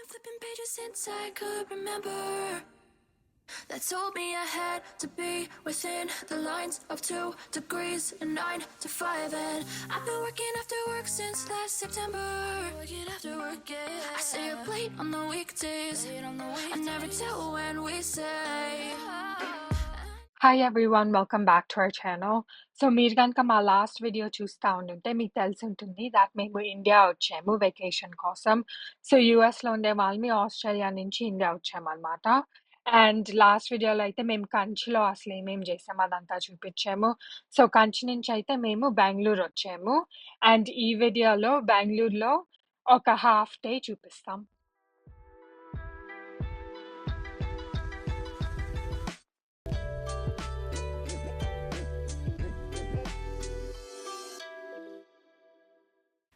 been flipping pages since I could remember. That told me I had to be within the lines of 2 degrees and 9 to 5. And I've been working after work since last September. Working after work, yeah. I stay up late on the weekdays. I never tell when we say. Hi everyone welcome back to our channel. So మీరు కనుక మా last video చూస్తూ ఉంటుంటే మీకు తెలిసి ఉంటుంది that మేము India వచ్చాము వెకేషన్ కోసం. సో యూఎస్లో ఉండే వాళ్ళని ఆస్ట్రేలియా నుంచి ఇండియా వచ్చామన్నమాట. అండ్ లాస్ట్ వీడియోలో అయితే మేము కంచిలో అసలు ఏమేమి చేసాము అదంతా చూపించాము. సో కంచి నుంచి అయితే మేము బెంగళూరు వచ్చాము. అండ్ ఈ వీడియోలో బెంగళూరులో ఒక హాఫ్ డే చూపిస్తాం.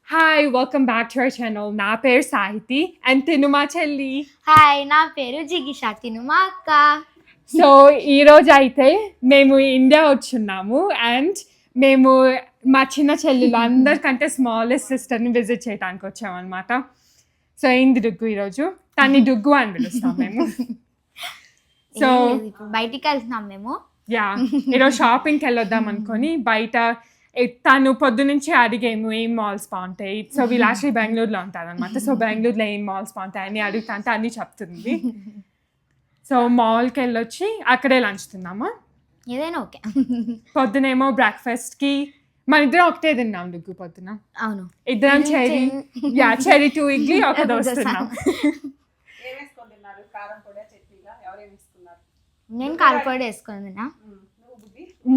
Hi welcome back to our channel. నా పేరు సాహితి అండ్ తిను మా చెల్లి. హాయ్, నా పేరు జిగిషా, తిను మా అక్క. సో ఈరోజు అయితే మేము ఇండియా వచ్చున్నాము అండ్ మేము మా చిన్న చెల్లెలు అందరికంటే స్మాలెస్ట్ సిస్టర్ని విజిట్ చేయడానికి వచ్చామన్నమాట. సో ఏంది డుగ్గు ఈరోజు తన్ని డుగ్గు అని పిలుస్తాం మేము. సో బయటికి వెళ్తున్నాం మేము. యా ఈరోజు షాపింగ్కి వెళ్ళొద్దాం అనుకొని బయట తను పొద్దు నుంచి అడిగేము ఏం మాల్స్ బాగుంటాయి. సో వీళ్ళు యాక్చువల్లీ బెంగళూరులో ఉంటారు అనమాట. సో బెంగళూరులో ఏం మాల్స్ బాగుంటాయి అని అడుగుతా అంటే అన్నీ చెప్తుంది. సో మాల్కి వెళ్ళొచ్చి అక్కడే లంచ్ తిన్నామా. ఏదైనా ఓకే. పొద్దునేమో బ్రేక్ఫాస్ట్కి మన ఇద్దరం ఒకటే తిన్నాం డుగ్గు పొద్దున. అవును, ఇద్దరం చెరీ 2 ఇడ్లీ ఒక దోశ తిన్నాం. నేను కారపొడి వేసుకొని తిన్నా.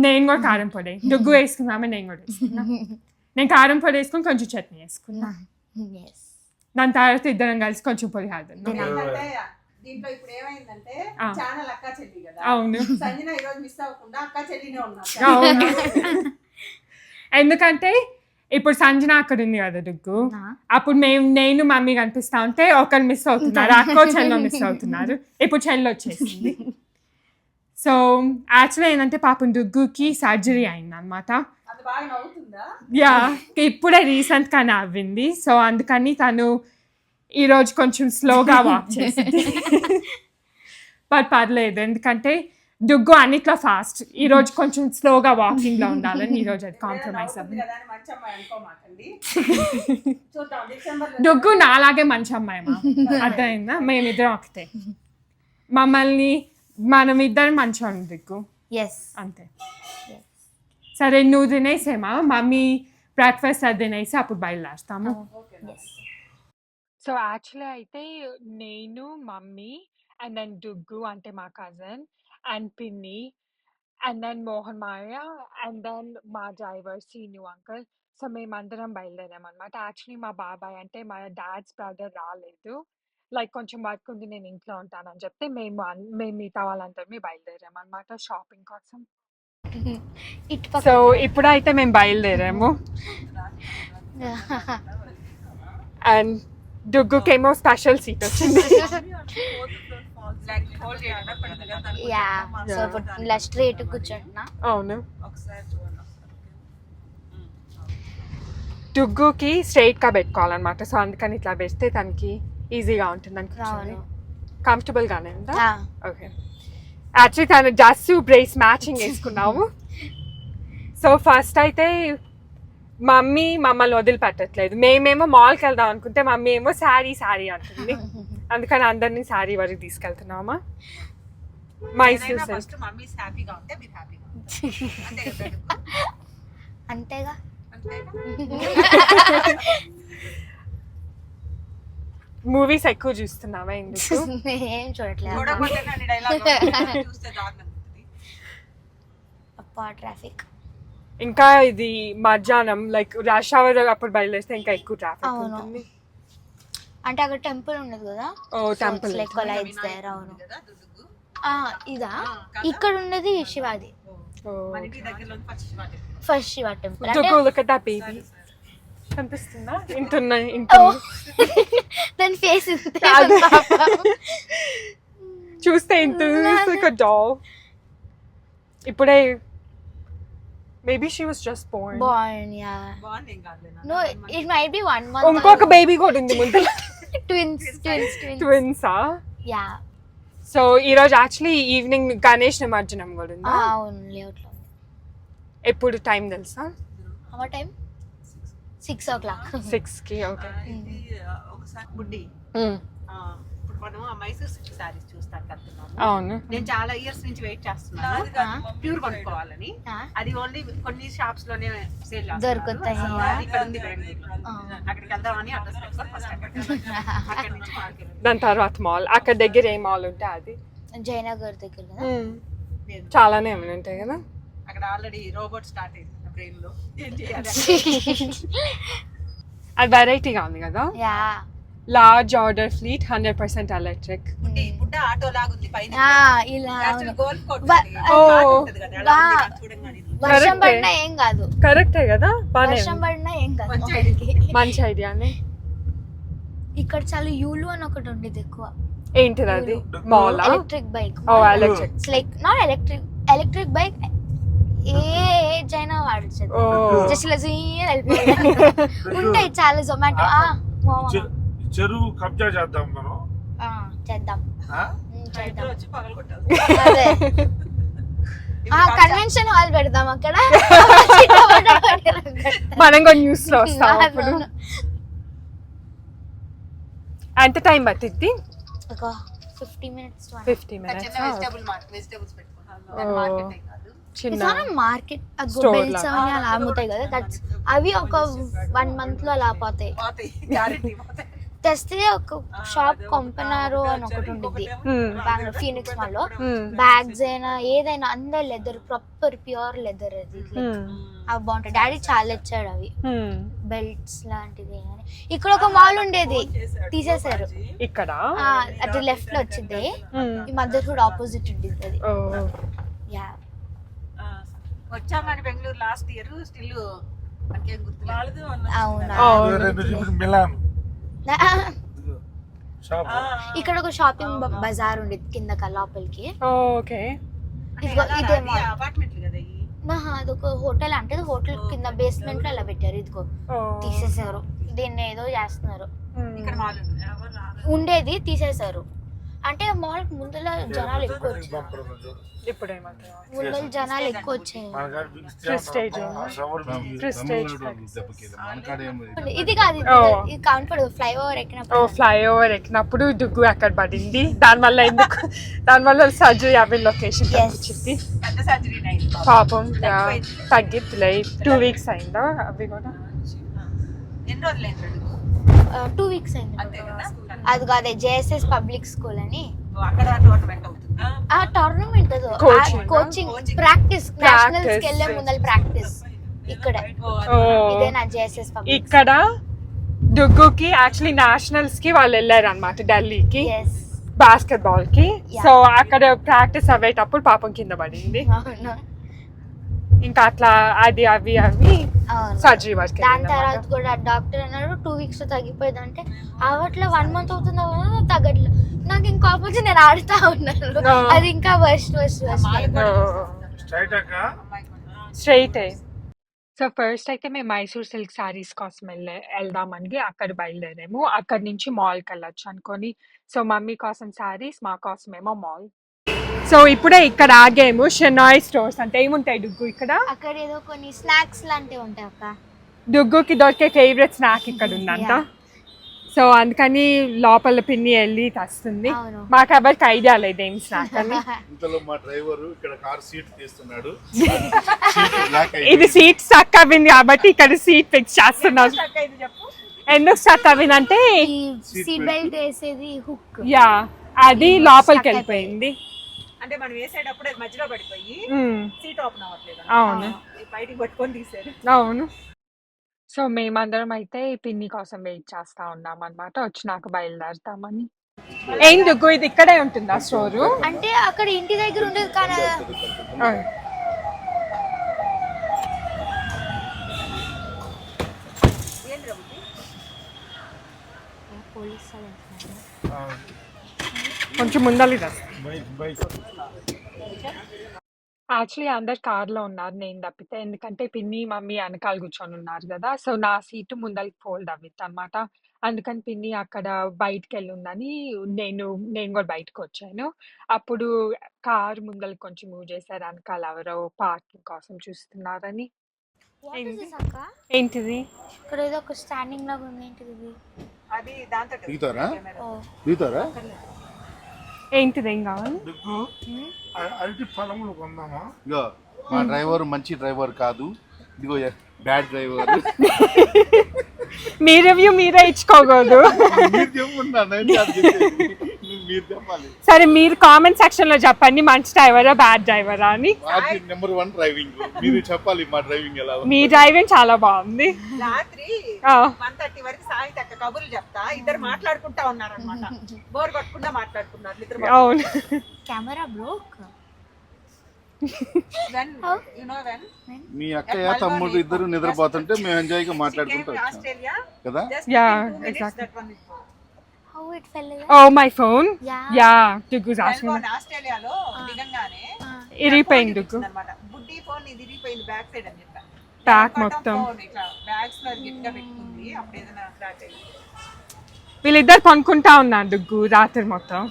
నేను కూడా కారం పొడి డుగ్గు వేసుకున్నామే, నేను కూడా వేసుకున్నా. నేను కారం పొడి వేసుకుని కొంచెం చట్నీ వేసుకున్నా. దాని తర్వాత ఇద్దరం కలిసి కొంచెం పొడి తిన్నాం. దీంట్లో ఇప్పుడు ఏమైందంటే ఛానల్ అక్క చెల్లి కదా. అవును, సంజన ఈ రోజు మిస్ అవ్వకుండా అక్క చెల్లినే ఉన్నారు. అవును, ఎందుకంటే ఇప్పుడు సంజన అక్కడ ఉంది కదా డుగ్గు. అప్పుడు నేను మమ్మీ కనిపిస్తా ఉంటే ఒకరు మిస్ అవుతున్నారు, అక్కో చెల్లో మిస్ అవుతున్నారు. ఇప్పుడు చెల్లి వచ్చేసింది. సో యాక్చువల్లీ ఏంటంటే పాపం డుగ్గుకి సర్జరీ అయిందనమాట. యా ఇప్పుడే రీసెంట్గా నవ్వింది. సో అందుకని తను ఈరోజు కొంచెం స్లోగా వాక్ చేసింది. బట్ పర్లేదు, ఎందుకంటే డుగ్గు అన్నిట్లో ఫాస్ట్, ఈరోజు కొంచెం స్లోగా వాకింగ్లో ఉండాలని ఈరోజు అది కాంప్రమైజ్ అవ్వండి. డుగ్గు నాలాగే మంచి అమ్మాయి మా అర్థమైందా. మేమిద్దరం ఒకటే, మమ్మల్ని మనం ఇద్దరం మంచిగా ఉంది దిక్కు. అంతే. సరే నువ్వు తినేసేమా, మమ్మీ బ్రేక్ఫాస్ట్ అది తినేసి అప్పుడు బయలుదేరుతాము. సో యాక్చువల్లీ అయితే నేను మమ్మీ అండ్ దెన్ డుగ్గు అంటే మా కజిన్ అండ్ పిన్ని and then Mohan Maya and then మా డ్రైవర్ సీను అంకుల్. సో మేమందరం బయలుదేరామన్నమాట. యాక్చువల్లీ మా బాబాయ్ అంటే మా డాడ్స్ బ్రదర్ రాలేదు, లైక్ కొంచెం వర్క్ ఉంది నేను ఇంట్లో ఉంటానని చెప్తే మేము మిగతా వాళ్ళందరూ బయలుదేరామన్నమాట షాపింగ్ కోసం. సో ఇప్పుడైతే మేము బయలుదేరాము అండ్ డుగ్గుకేమో స్పెషల్ సీట్ వచ్చింది. ఇలా స్ట్రైట్ కూర్చుంటున్నా. అవును, డుగ్గుకి స్ట్రైట్గా పెట్టుకోవాలన్నమాట. సో అందుకని ఇట్లా పెడితే తనకి ఈజీగా ఉంటుంది అనుకుంటుంది, కంఫర్టబుల్గానే ఉందా. ఓకే, యాక్చువల్లీ తను డ్రెస్ బ్రేస్ మ్యాచింగ్ వేసుకున్నాము. సో ఫస్ట్ అయితే మమ్మీ మమ్మల్ని వదిలిపెట్టట్లేదు. మేమేమో మాల్కి వెళ్దాం అనుకుంటే మమ్మీ ఏమో శారీ అంటుంది. అందుకని అందరినీ శారీ వరకు తీసుకెళ్తున్నామా. అంతేగా. మూవీస్ ఎక్కువ చూస్తున్నావా ఎందుకు? ఏం చూడట్లేదు. ట్రాఫిక్ ఇంకా ఇది మధ్యాహ్నం లైక్ రష్ అవర్ అప్పుడు బయలుదేరితే ఇంకా ఎక్కువ ట్రాఫిక్ ఉంటుంది. అంటే అక్కడ టెంపుల్ ఉండదు కదా. ఓ టెంపుల్ లైక్ లైట్స్ దేర్. అవును, ఇదా ఇక్కడ ఉన్నది శివాది. First Shiva temple. Look at that baby. కనిపిస్తుందా? దాని ఫేస్ చూస్తే ఇంత డాల్. ఇప్పుడే maybe she was just Born. Yeah. No, it might be 1 month. ఇంకొక బేబీ కూడా ఉంది ముందు. ట్విన్స్ ట్విన్సా? యా సో ఈరోజు యాక్చువల్లీ ఈవినింగ్ గణేష్ నిమజ్జనం కూడా ఉందా? అవును లేఅవుట్లో ఎప్పుడు టైం తెలుసా? అవర్ టైం 6 o'clock 6కి. ఓకే. ఒకసారి బుడ్డి Hmm. ఇప్పుడు మనం ఆ మైసూర్ సిల్క్ సారీస్ చూస్తాను కడుతున్నాము. అవును. నేను చాలా ఇయర్స్ నుంచి వెయిట్ చేస్తున్నాను ప్యూర్ కొనుక్కోవాలని. అది ఓన్లీ కొన్ని షాప్స్ లోనే సేల్ దొరుకుతాయి. ఇక్కడ ఉంది బెంగళూరులో. అక్కడికి వెళ్దామని అడ్రస్ పెట్టుకొని ఫస్ట్ అక్కడి నుంచి మార్కెట్ దాని తర్వాత మాల్, అక్కడ దగ్గర ఏ మాల్ ఉంటే అది. జయనగర్ దగ్గర కదా. చాలానే ఏమైనా ఉంటాయి కదా అక్కడ. ఆల్రెడీ రోబోట్ స్టార్ట్ అయింది నా బ్రెయిన్ లో. ఏం చేయాలి? అది వెరైటీగా ఉంది కదా. Yeah large order fleet 100% electric. బుడ్డ ఆటో లాగుంది పైన. ఇలా గోల్ఫ్ కోట్ చూడంగానే వర్షం పడినా ఏం కాదు. కరెక్టే కదా. వర్షం పడినా ఏం కాదు. మంచి ఐడియానే. ఇక్కడ చాలా యూలు అని ఒకటి ఉండేది ఎక్కువ. ఏంటిది అది? Mall? Electric bike. Oh electric. Like not electric bike ఏ ఏజ్ అయినా వాడచ్చు. జస్ట్ ఇలా ఉంటాయి చాలా. జొమాటో చెరువు కబ్జా చేద్దాం మనం. చేద్దాం వచ్చి పగలగొట్టాలి. అదే కన్వెన్షన్ హాల్ పెడదాం అక్కడ. మనం కూడా న్యూస్ లో వస్తాం అప్పుడు. ఎంత టైం పట్టిద్ది? ఒక 50 minutes. 50 minutes. వెజిటబుల్స్ పెట్టుకున్నాను. మార్కెట్ కాదు, చిన్న మార్కెట్ Store బెల్ట్స్ అవన్నీ అలా అమ్ముతాయి కదా. దట్స్ అవి ఒక 1 month లో అలా పోతాయి. గ్యారెంటీ పోతాయి. తెస్తే ఒక షాప్ కొంపనారు అని ఒకటి ఉండిద్ది బెంగళూరు ఫీనిక్స్ మాల్ లో. బ్యాగ్స్ అయినా ఏదైనా అందరు లెదర్, ప్రాపర్ ప్యూర్ లెదర్. అది అవి బాగుంటాయి. డాడీ చాలా ఇచ్చాడు అవి. బెల్ట్స్ లాంటిది. ఇక్కడ ఒక మాల్ ఉండేది తీసేశారు. ఇక్కడ అటు లెఫ్ట్ లో వచ్చింది. ఈ మదర్హుడ్ ఆపోజిట్ ఉండేది అది. యా వచ్చామని బెంగళూరు లాస్ట్ ఇయర్. స్టిల్ మనకేం గుర్తులేదు. అవునా. Milan shop. ఇక్కడ ఒక షాపింగ్ బజార్ ఉండేది కింద లోపలికి. ఓకే. ఇదిగో ఇదే మాల్. అపార్ట్మెంట్లు కదా ఇవి. అదొక హోటల్. అంటే హోటల్ కింద బేస్మెంట్ లో అలా పెట్టారు. ఇదిగో తీసేసారు. దీన్ని ఏదో చేస్తున్నారు. ఇక్కడ మాల్ ఉండేది తీసేసారు. అంటే మాల్ ముందర జనాలు ఎక్కువ వచ్చారు. ఇప్పుడు ఏమంటారు? ముందర జనాలు ఎక్కువ వచ్చాయి. ఇది కాదు, ఇది కౌంట్ ఫ్లైఓవర్ ఎక్కినప్పుడు. ఫ్లైఓవర్ ఎక్కినప్పుడు దుగ్గు అక్కడ పడింది. దానివల్ల ఎందుకు దానివల్ల సర్జరీ అవి లొకేషన్ వచ్చింది. పెద్ద సర్జరీ అయింది పాపం. తగ్గిద్దిలే. 2 weeks అయిందా అవి కూడా? ఎన్ని రోజులు? 2 weeks అయింది. అంతే కదా. అది కాదే జేఎస్ఎస్ పబ్లిక్ స్కూల్ అని. అక్కడ టోర్నమెంట్ అవుతుంది. ఆ టోర్నమెంట్ కోచింగ్ ప్రాక్టీస్ నేషనల్స్ కి వెళ్ళే ముందర ప్రాక్టీస్ ఇక్కడ. ఇదే నా జేఎస్ఎస్ పబ్లిక్. ఇక్కడ దుగ్గుకి యాక్చువల్లీ నేషనల్స్ కి వాళ్ళు వెళ్ళారు అనమాట ఢిల్లీకి బాస్కెట్ బాల్ కి. సో అక్కడ ప్రాక్టీస్ అయ్యేటప్పుడు పాపం కింద పడింది. ఇంకా అట్లా అది అవి సర్జరీ వర్క్. దాని తర్వాత కూడా డాక్టర్ అన్నాడు 2 weeks లో తగ్గిపోయింది. అంటే అవట్లో 1 month అవుతుందా తగ్గట్లేదు. నాకు ఇంకా ఆపోజిట్ నేను ఆడుతా ఉన్నాను. అది ఇంకా వర్స్ట్. స్ట్రైట్. సో ఫస్ట్ అయితే మేము మైసూర్ సిల్క్ సారీస్ కోసం వెళ్దామని అక్కడ బయలుదేరాము. అక్కడి నుంచి మాల్కి వెళ్ళొచ్చు అనుకొని. సో మమ్మీ కోసం సారీస్, మా కోసం ఏమో మాల్. సో ఇప్పుడే ఇక్కడ ఆగాము. షెనాయ్ స్టోర్స్ అంటే ఏముంటాయి డుగ్గు ఇక్కడ? అక్కడ ఏదో కొన్ని స్నాక్స్ లాంటివి ఉంటాయి అక్క. డుగ్గుకి దొరికే ఫేవరెట్ స్నాక్ ఇక్కడ ఉందంట. సో అందుకని లోపల పిన్ని వెళ్ళి తెస్తుంది. మాకు ఎవరికి ఐడియా లేదు ఏం స్నాక్ అని. మా డ్రైవర్ ఇక్కడ కార్ సీట్ తీస్తున్నాడు. ఇది సీట్ స్టక్ అయింది కాబట్టి ఇక్కడ సీట్ ఫిక్స్ చేస్తున్నారు. ఎందుకు స్టక్ అయిందంటే సీట్ బెల్ట్ వేసేది హుక్. యా అది లోపలికి వెళ్ళిపోయింది. అంటే మనం వేసేటప్పుడు మధ్యలో పడిపోయి సీట్ ఓపెన్ అవ్వట్లేదు. అవును, బయటికి పట్టుకొని తీసారు. అవును. సో మేమందరం అయితే పిన్ని కోసం వెయిట్ చేస్తా ఉన్నాం అనమాట. వచ్చినాక బయలుదేరుతామని. ఎందుకు ఇది ఇక్కడే ఉంటుందా స్టోరు? అంటే అక్కడ ఇంటి దగ్గర ఉండేది కానీ కొంచెం ముందలి యాక్చువల్లీ అందరు కార్లో ఉన్నారు, నేను తప్పితే. ఎందుకంటే పిన్ని మమ్మీ వెనకాల కూర్చొని ఉన్నారు కదా. సో నా సీటు ముందరికి ఫోల్డ్ అవ్విద్ది అనమాట. అందుకని పిన్ని అక్కడ బయటికి వెళ్ళుందని నేను నేను కూడా బయటకు వచ్చాను. అప్పుడు కారు ముందర కొంచెం మూవ్ చేశారు, వెనకాల ఎవరో పార్కింగ్ కోసం చూస్తున్నారని. అక్క ఏంటిది? ఇక్కడ ఏదో ఒక స్టాండింగ్ లాగా ఉంది, ఏంటిది ఇది? అది దాంతో దిగుతారా ఓ దిగుతారా ఏంటిది? ఏం కావాలి? దుగ్గు అరటి ఫలములు కొందామా? ఇగో మా డ్రైవర్ మంచి డ్రైవర్ కాదు, ఇదిగో బ్యాడ్ డ్రైవర్. మీ రివ్యూ మీరే ఇచ్చుకోకూడదు. మీరు చెప్పుకుంటా మీరు చెప్పాలి. సరే, మీరు కామెంట్ సెక్షన్ లో చెప్పండి మంచి డ్రైవరా బ్యాడ్ డ్రైవరా అని. మాది నెంబర్ 1 డ్రైవింగ్, మీరు చెప్పాలి మా డ్రైవింగ్ ఎలా ఉంది. మీ డ్రైవింగ్ చాలా బాగుంది. రాత్రి ఆ, 1:30 వరకు సాయంత్రం అక్క కబుర్లు చెప్తా, ఇద్దరు మాట్లాడుకుంటా ఉన్నారన్నమాట. బోర్ కొట్టకుండా మాట్లాడుకున్నారు ఇద్దరు. అవును. Camera broke. when మీ అక్కయ్య తమ్ముడు ఇద్దరు నిద్రపోతుంటే మేము ఎంజాయ్ గా మాట్లాడుకుంటూ వచ్చాం ఆస్ట్రేలియా కదా. Yeah, exactly. exactly. That one is good. How it fell? Oh, my phone? Yeah. Yeah, Dugu's asking. Melbourne ఆస్ట్రేలియాలో దిగంగానే ఇరిగిపోయింది దుగ్గు. అన్నమాట. బుడ్డి ఫోన్ ఇది ఇరిగిపోయింది బ్యాక్ సైడ్ అని చెప్పా. Back నేను మొత్తం. phone ఇట్లా బ్యాగ్స్ లో గట్టిగా పెట్టుకుంది, అప్పుడు ఏదైనా ఫ్లాట్ అయ్యింది. వీళ్ళిద్దరు కొనుక్కుంటా ఉన్నారు దుగ్గు రాత్రి మొత్తం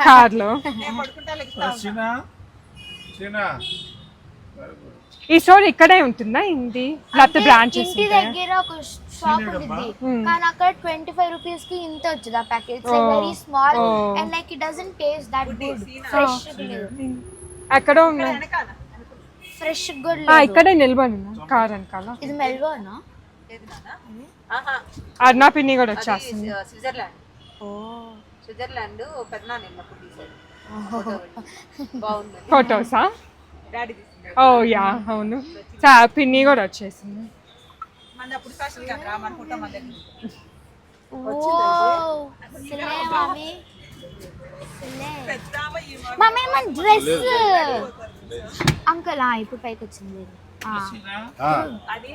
కార్లో. నేను పడుకుంటా లెగుస్తా ఉన్నా. ఈ స్టోర్ ఇక్కడే ఉంటుందా? ఇంటి లేకపోతే బ్రాంచెస్ ఇంటి దగ్గర ఒక షాప్ ఉంది, కానీ అక్కడ 25 రూపీస్ కి ఇంత వచ్చింది ఆ packet. Very small and like it doesn't taste that good. Fresh ఎక్కడో ఉన్నాయి. వెనకాల ఫ్రెష్ గుడ్. ఇక్కడే నిలబడి ఉన్నా కార్ వెనకాల. ఇది మెల్బోర్న్. ఏది నాన్న? ఆహా, అర్నా పిన్ని కూడా వచ్చేస్తుంది. ఇది స్విట్జర్లాండ్. ఓ స్విట్జర్లాండ్ పెద్దనాన్న వెళ్ళినప్పుడు తీసాడు. ఫోటో బాగుంది. ఫొటోసా? డాడీ తీసింది. ఓ యా, అవును. పిన్ని కూడా వచ్చేసింది. మన అప్పుడు స్పెషల్ గా రా, మన ఫోటో మన దగ్గర ఉంది. ఓ సిలే మమ్మీ సిలే పెద్దామ ఈ మమ్మీ మన డ్రెస్ అంకల్. ఇప్పుడు పైకి వచ్చింది. అది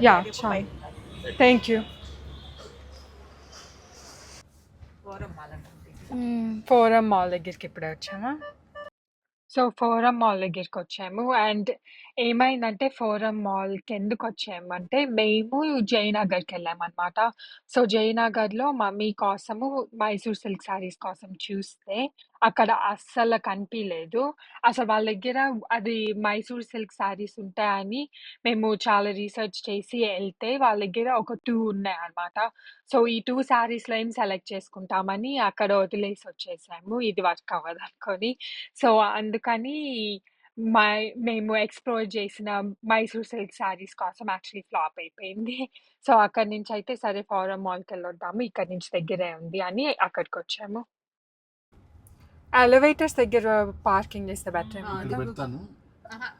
యా, చాలు. Thank you. ఫోరం మాలంటే ఫోరం మాల్ దగ్గరికి ఇప్పుడే వచ్చామా? సో ఫోరం మాల్ దగ్గరికి వచ్చాము. అండ్ ఏమైందంటే ఫోరం మాల్కి ఎందుకు వచ్చాము అంటే మేము జయనగర్కి వెళ్ళామన్నమాట. సో జయనగర్లో మమ్మీ కోసము మైసూర్ సిల్క్ శారీస్ కోసం చూస్తే అక్కడ అస్సలు కనిపించలేదు. అసలు వాళ్ళ దగ్గర అది మైసూర్ సిల్క్ శారీస్ ఉంటాయని మేము చాలా రీసెర్చ్ చేసి వెళ్తే వాళ్ళ దగ్గర ఒక 2 ఉన్నాయి అన్నమాట. సో ఈ 2 శారీస్లో ఏం సెలెక్ట్ చేసుకుంటామని అక్కడ వదిలేసి వచ్చేసాము, ఇది వర్క్ అవ్వదు అనుకొని. సో అందుకని మేము ఎక్స్‌ప్లోర్ చేసిన మైసూర్ సిల్క్ శారీస్ కోసం యాక్చువల్లీ ఫ్లాప్ అయిపోయింది. సో అక్కడి నుంచి అయితే సరే ఫోరం మాల్‌కెళ్ళొద్దాము, ఇక్కడి నుంచి దగ్గరే ఉంది అని అక్కడికొచ్చాము. ఎలివేటర్స్ దగ్గర పార్కింగ్ చేస్తే బెటర్ ఏమో ఇక్కడ కదా. పెడతాను.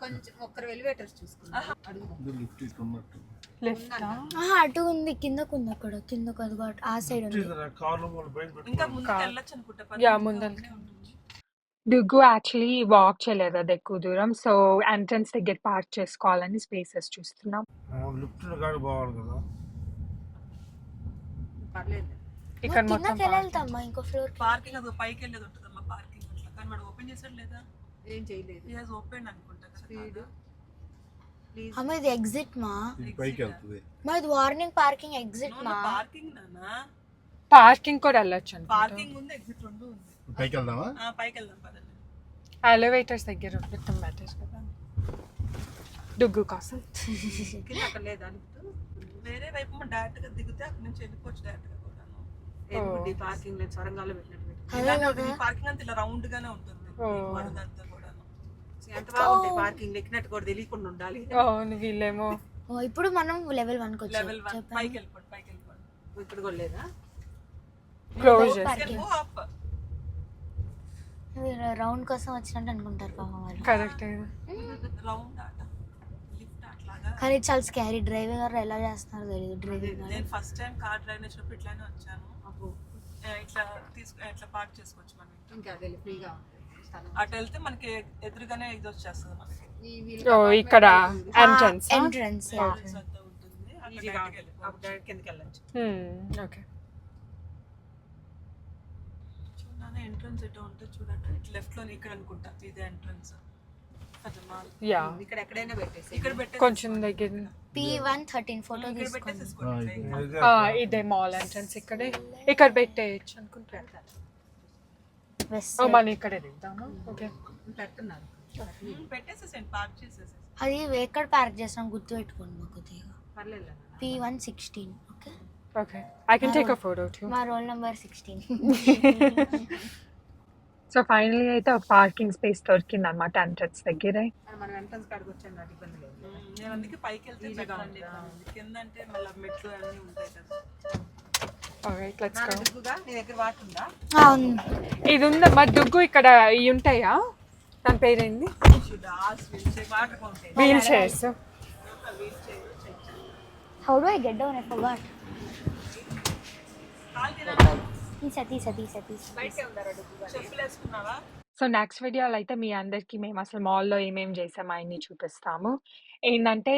కొంచెం ఒక్కరు ఎలివేటర్స్ చూసుకున్నా అడుగు. ఇది లిఫ్ట్ ఇక్కడ ఉన్నట్టు. లిఫ్టా? అటు ఉంది, కిందకు ఉంది. అక్కడ కిందకు అది ఆ సైడ్ ఉంది. ఇంకా ముందుకు వెళ్ళొచ్చు అనుకుంటా. యా, ముందరికి. డుగ్గు యాక్చువల్లీ వాక్ చేయలేదు అది ఎక్కువ దూరం. సో ఎంట్రన్స్ దగ్గర పార్క్ చేసుకోవాలని స్పేసెస్ చూస్తున్నాం. లిఫ్ట్ గాడి బావాలి కదా. పర్లేదు. ఇక్కడ మొత్తం కిందకి వెళ్తామా ఇంకో ఫ్లోర్? పార్కింగ్ అది పైకి వెళ్ళేది ఉంటుందమ్మా పార్కింగ్ అట్లా, కానీ వాడు ఓపెన్ చేసాడు లేదా? ఏం చేయలేదు. ఈ హాజ్ ఓపెన్ అనుకుంటా కదా. ప్లీజ్ అమ్మ ఇది ఎగ్జిట్ మా. ఇది పైకి వెళ్తుంది. మా ఇది వార్నింగ్ పార్కింగ్ ఎగ్జిట్ మా. పార్కింగ్ నానా, పార్కింగ్ కూడా వెళ్ళొచ్చు అనుకుంటా. పార్కింగ్ ఉంది, ఎగ్జిట్ రెండు ఉంది. పైకి వెళ్దామా? పైకి వెళ్దాం పదండి. ఎలివేటర్స్ దగ్గర ఉండటం బెటర్ కదా డుగ్గు కోసం. కింద అక్కడ లేదా లిఫ్ట్? వేరే వైపు మనం డైరెక్ట్ గా దిగితే అక్కడ నుంచి వెళ్ళిపోవచ్చు డైరెక్ట్ గా కూడాను. ఏంటి పార్కింగ్ లేదు, సొరంగాల్లో పెట్టినట్టు పెట్టి. అదే పార్కింగ్ అంతా ఇలా రౌండ్ గానే ఉంటుంది అదంతా కూడాను. ఎంత బాగుంటాయి పార్కింగ్, ఎక్కినట్టు కూడా తెలియకుండా ఉండాలి. అవును, వీళ్ళేమో. ఓ ఇప్పుడు మనం లెవెల్ 1 కి లెవెల్ 1 వచ్చాం. పైకి వెళ్ళిపోండి, పైకి వెళ్ళిపోండి. ఇక్కడ కూడా లేదా? Close Parking. Go up. Round కోసం వచ్చినట్టు అనుకుంటారు పాపం వాళ్ళు. కరెక్ట్. రౌండ్ ఆట, లిఫ్ట్ అట్లాగా. కానీ చాలా స్కారీ. డ్రైవింగ్ ఎలా చేస్తున్నారో తెలియదు. డ్రైవింగ్ నేను ఫస్ట్ టైం కార్ డ్రైవ్ చేసినప్పుడు ఇట్లానే వచ్చాను. ఇట్లా ఇట్లా పార్క్ చేసుకోవచ్చు మనం. ఇంకా అదే ఫ్రీగా ఉంటుంది స్థలం. అటు వెళ్తే మనకి ఎదురుగానే ఇది వచ్చేస్తుంది మనకి. ఓ ఇక్కడ ఎంట్రన్స్. ఎంట్రన్స్. Entrance అంతా ఉంటుంది. అక్కడ ఈజీగా direct గా వెళ్ళిపోవచ్చు. డైరెక్ట్ కిందకి వెళ్ళొచ్చు. ఓకే. చూడండి ఎంట్రన్స్ ఎటో ఉంటుంది చూడండి. ఇటు లెఫ్ట్ లో ఇక్కడ అనుకుంటా ఇదే ఎంట్రన్స్. కదా మాల్. యా ఇక్కడ ఎక్కడైనా పెట్టేసి ఇక్కడ పెట్టేసి కొంచెం దగ్గర P113 ఫోటో ఇక్కడ తీసుకోండి. పెట్టేసేసుకోండి. ఇదే మాల్ ఎంట్రన్స్ ఇక్కడే ఇక్కడ పెట్టేయచ్చు అనుకుంటా వెస్ట్ ఓ మనం ఇక్కడే దిగుతాము ఓకే పెడుతున్నారు. పెట్టేసేసేయండి, పార్క్ చేసేసి. అది ఎక్కడ పార్క్ చేస్తాం గుర్తు పెట్టుకోండి మాకు కొద్దిగా. పర్లేదు. P116 okay. Okay I can take a photo two మా రోల్ నెంబర్ 16. సో ఫైనలీ అయితే పార్కింగ్ స్పేస్ దొరికింది అనమాట ఎంట్రన్స్ దగ్గరే మనం ఎంట్రన్స్ కాడికి వచ్చాను నాకు ఇబ్బంది లేదు. నేను అందుకే పైకి వెళ్తే పెట్టండి, కింద అంటే మళ్ళీ మెట్లు అన్నీ ఉంటాయి కదా. ఆల్రైట్ లెట్స్ గో దుగ్గుగా నీ దగ్గర వాటర్ ఉందా? అవును. ఇది ఉందా మరి దుగ్గు ఇక్కడ ఇవి ఉంటాయా దాని పేరేంది water fountain. Wheel chairs How do I get down? I forgot. తీసా. చెప్పులు వేసుకున్నావా? సో నెక్స్ట్ వీడియోలో అయితే మీ అందరికి మేము అసలు మాల్లో ఏమేమి చేసామో అవన్నీ చూపిస్తాము ఏంటంటే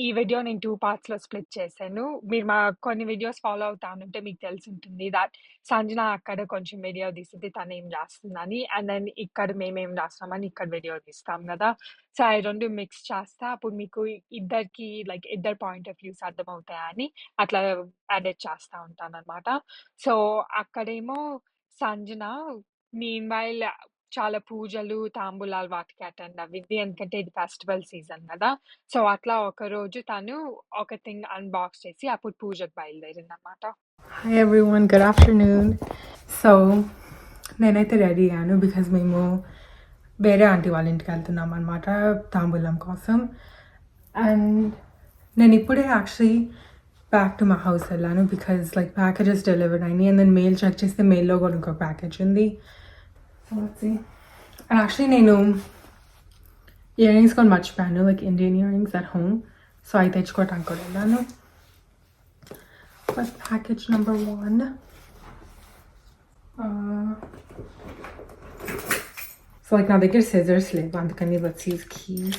ఈ వీడియో నేను 2 పార్ట్స్లో స్ప్లిట్ చేశాను మీరు మా కొన్ని వీడియోస్ ఫాలో అవుతా ఉంటే మీకు తెలిసి ఉంటుంది దట్ సంజన అక్కడ కొంచెం వీడియో తీసింది తను ఏం చేస్తుందని అండ్ దెన్ ఇక్కడ మేమేం చేస్తామని ఇక్కడ వీడియో తీస్తాం కదా సో అవి రెండు మిక్స్ చేస్తా అప్పుడు మీకు ఇద్దరికి లైక్ ఇద్దరు పాయింట్ ఆఫ్ వ్యూస్ అర్థమవుతాయని అట్లా ఎడిట్ చేస్తూ ఉంటాను అనమాట సో అక్కడేమో సంజన మీన్ వైల్ చాలా పూజలు తాంబూలాలు వాటికి అటెండ్ అవ్వింది ఎందుకంటే ఇది ఫెస్టివల్ సీజన్ కదా సో అట్లా ఒక రోజు తను ఒక థింగ్ అన్బాక్స్ చేసి అప్పుడు పూజకు బయలుదేరింది అనమాట Hi everyone, good afternoon. So, నేనైతే రెడీ అయ్యాను బికాజ్ మేము వేరే ఆంటీ వాళ్ళ ఇంటికి వెళ్తున్నాం అనమాట తాంబూలం కోసం అండ్ నేను ఇప్పుడే actually back to my house వెళ్ళాను బికాజ్ లైక్ ప్యాకేజెస్ డెలివర్డ్ అయినాయి అండ్ దెన్ మెయిల్ చెక్ చేస్తే మెయిల్లో కూడా ఇంకొక ప్యాకేజ్ ఉంది అండ్ యాక్చువల్లీ నేను ఇయర్ రింగ్స్ కొని మర్చిపోయాను like Indian ear rings at home so అవి తెచ్చుకోవటానికి కూడా వెళ్ళాను but package number 1 so like now they get scissors leave అందుకని let's use keys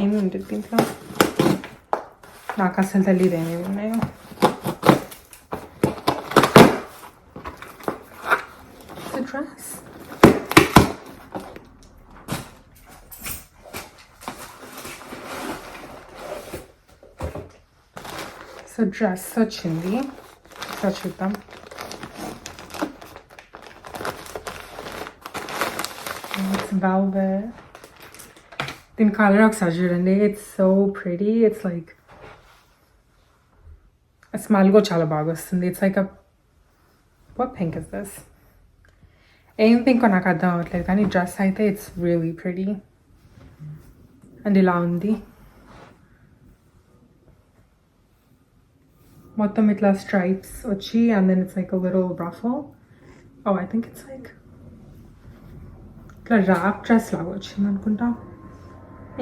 ఏమి ఉంటుంది దీంట్లో నాకు అసలు తెలియదు ఏమేమి ఉన్నాయో it's a dress so dress వచ్చింది సో చూద్దాం వెల్వెట్ దీని కలర్ ఒకసారి చూడండి it's so pretty it's like smell కూడా చాలా బాగా వస్తుంది it's like what pink is this ఏం పింకో నాకు అర్థం అవ్వట్లేదు కానీ డ్రెస్ అయితే ఇట్స్ రియలీ ప్రిటీ అండ్ ఇలా ఉంది మొత్తం ఇట్లా స్ట్రైప్స్ వచ్చి and then it's like a little ruffle oh I think it's like ఇట్లా ర్యాప్ డ్రెస్ లాగా వచ్చింది అనుకుంటా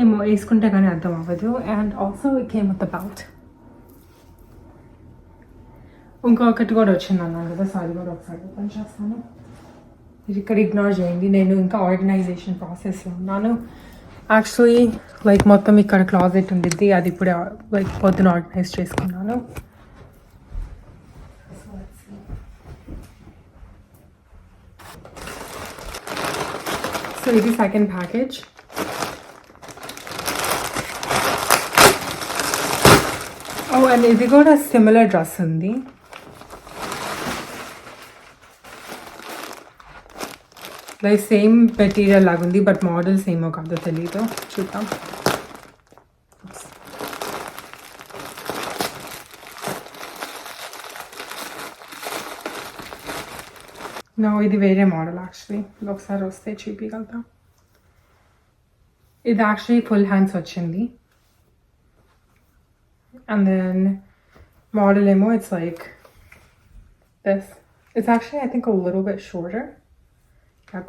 ఏమో వేసుకుంటే కానీ అర్థం అవ్వదు and also it came with the belt ఇంకొకటి కూడా వచ్చింది అన్నాను కదా సో అది కూడా ఒకసారి ఓపెన్ చేస్తాను ఇది ఇక్కడ ఇగ్నోర్ చేయండి నేను ఇంకా ఆర్గనైజేషన్ ప్రాసెస్లో ఉన్నాను యాక్చువల్లీ లైక్ మొత్తం ఇక్కడ క్లాజెట్ ఉండిద్ది అది ఇప్పుడే లైక్ పొద్దున ఆర్గనైజ్ చేసుకున్నాను సో ఇది సెకండ్ ప్యాకేజ్ ఓ అండ్ ఇది కూడా సిమిలర్ డ్రెస్ ఉంది లైక్ సేమ్ మెటీరియల్ లాగా ఉంది బట్ మోడల్ సేమో కాదో తెలీదు చూద్దాం నా ఇది వేరే మోడల్ యాక్చువల్లీ ఒకసారి వస్తే చూపించగలుగుతాం ఇది యాక్చువల్లీ ఫుల్ హ్యాండ్స్ వచ్చింది అండ్ దెన్ మోడల్ ఏమో it's like this it's actually I think little bit shorter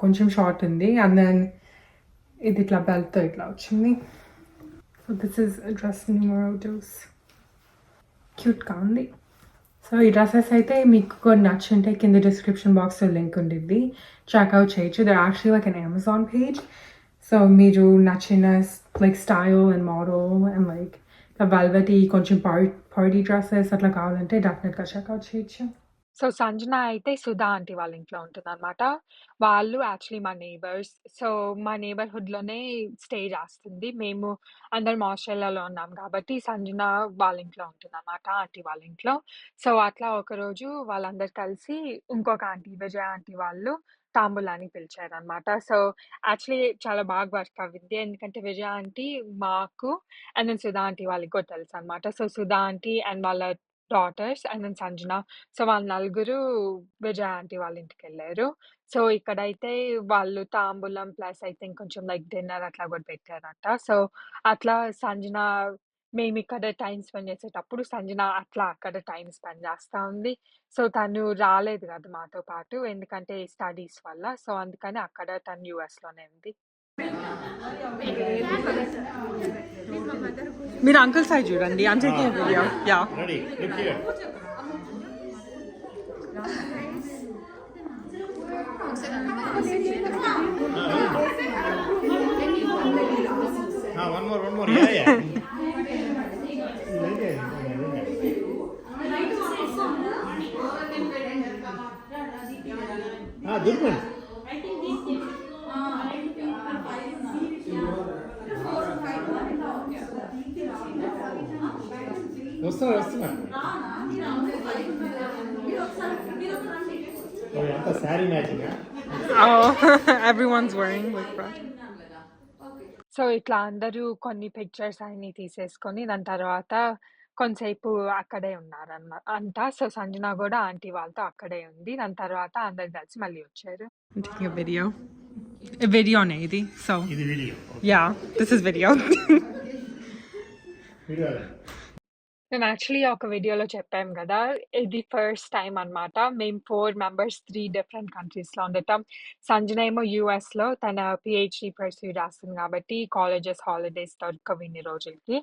కొంచెం షార్ట్ ఉంది అండ్ దెన్ ఇది ఇట్లా బెల్ట్తో ఇట్లా వచ్చింది so this is dress number dose క్యూట్గా ఉంది సో ఈ డ్రెస్సెస్ అయితే మీకు కొన్ని నచ్చుంటే కింద డిస్క్రిప్షన్ బాక్స్లో లింక్ ఉండిద్ది చెక్అవుట్ చేయొచ్చు they actually like an Amazon page so మీరు నచ్చిన like style and model and like velvety కొంచెం పార్టీ డ్రెస్సెస్ అట్లా కావాలంటే డెఫినెట్గా చెక్అవుట్ చేయొచ్చు సో సంజన అయితే సుధా ఆంటీ వాళ్ళ ఇంట్లో ఉంటుందన్నమాట. వాళ్ళు యాక్చువల్లీ మా నేబర్స్. సో మా నేబర్‌హుడ్‌లోనే స్టే చేస్తుంది. మేము అందరం ఆస్ట్రేలియాలో ఉన్నాం కాబట్టి సంజన వాళ్ళ ఇంట్లో ఉంటుందన్నమాట ఆంటీ వాళ్ళ ఇంట్లో. సో అట్లా ఒకరోజు వాళ్ళందరూ కలిసి ఇంకొక ఆంటీ విజయ ఆంటీ వాళ్ళు తాంబూలానికి పిలిచారన్నమాట. సో యాక్చువల్లీ చాలా బాగా వర్క్ అవ్వింది. ఎందుకంటే విజయ ఆంటీ మాకు అండ్ దెన్ సుధా ఆంటీ వాళ్ళకి కూడా తెలుసన్నమాట. సో సుధా ఆంటీ అండ్ వాళ్ళ daughters and then Sanjana. So వాళ్ళు నలుగురు విజయ ఆంటీ వాళ్ళ ఇంటికెళ్లారు. సో ఇక్కడైతే వాళ్ళు తాంబూలం ప్లస్ ఐ థింక్ కొంచెం లైక్ డిన్నర్ అట్లా కూడా పెట్టారంట. సో అట్లా సంజన మేమిక్కడ టైమ్ స్పెండ్ చేసేటప్పుడు సంజన అట్లా అక్కడ టైమ్ స్పెండ్ చేస్తా ఉంది. సో తను రాలేదు కదా మాతో పాటు. ఎందుకంటే స్టడీస్ వల్ల. సో అందుకని అక్కడ తను యూఎస్‌లోనే ఉంది. మీరు అంకుల్ సైడ్ చూడండి. I'm taking video. Yeah. Ready look here one more yeah good one వస్తున్నా అంతా sari matching Oh, everyone's wearing like that. So ఇట్లా అందరూ కొన్ని పిక్చర్స్ అన్ని తీసేసుకొని దాని తర్వాత కొంతసేపు అక్కడే అంట. సో సంజన కూడా ఆంటీ వాళ్ళతో అక్కడే ఉంది. దాని తర్వాత అందరు కలిసి మళ్ళీ వచ్చారు. I'm taking a video. A video naidi. So ఇది video yeah, this is video. Video మేము యాక్చువల్లీ ఒక వీడియోలో చెప్పాం కదా, ఇది ఫస్ట్ టైం అన్నమాట. మేము 4 మెంబర్స్ 3 డిఫరెంట్ కంట్రీస్‌లో ఉండటం. సంజన ఏమో యూఎస్‌లో తన పీహెచ్‌డీ పర్స్యూ చేస్తుంది కాబట్టి కాలేజెస్ హాలిడేస్ దొరకవు ఇన్ని రోజులకి.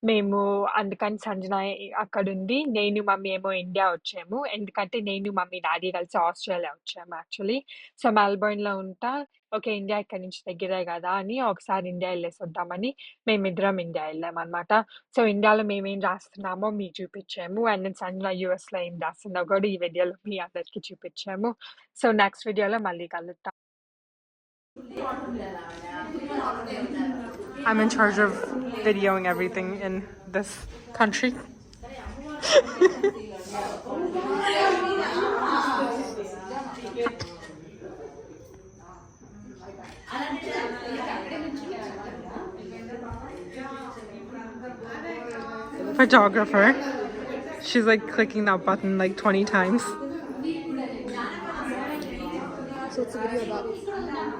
మేము అందుకని సంజన అక్కడుంది. నేను, మమ్మీ ఏమో ఇండియా వచ్చాము. ఎందుకంటే నేను, మమ్మీ, డాడీ కలిసి ఆస్ట్రేలియా వచ్చాము యాక్చువల్లీ. సో మెల్బోర్న్‌లో ఉంటా. ఓకే, ఇండియా ఇక్కడి నుంచి దగ్గరే కదా అని ఒకసారి ఇండియా వెళ్ళేసి వద్దామని మేమిద్దరం ఇండియా వెళ్ళామన్నమాట. సో ఇండియాలో మేమేం రాస్తున్నామో మీకు చూపించాము. అండ్ దెన్ సంజన యూఎస్‌లో ఏం రాస్తుందో కూడా ఈ వీడియోలో మీ అందరికీ చూపించాము. సో నెక్స్ట్ వీడియోలో మళ్ళీ కలుద్దాం. I'm in charge of videoing everything in this country. Photographer. She's like clicking that button like 20 times. So what's the video about?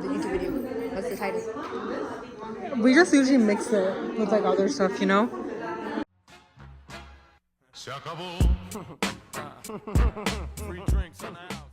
The YouTube video. What's the title? We just usually mix it with like other stuff, you know? Se acabó. Free drinks in the house.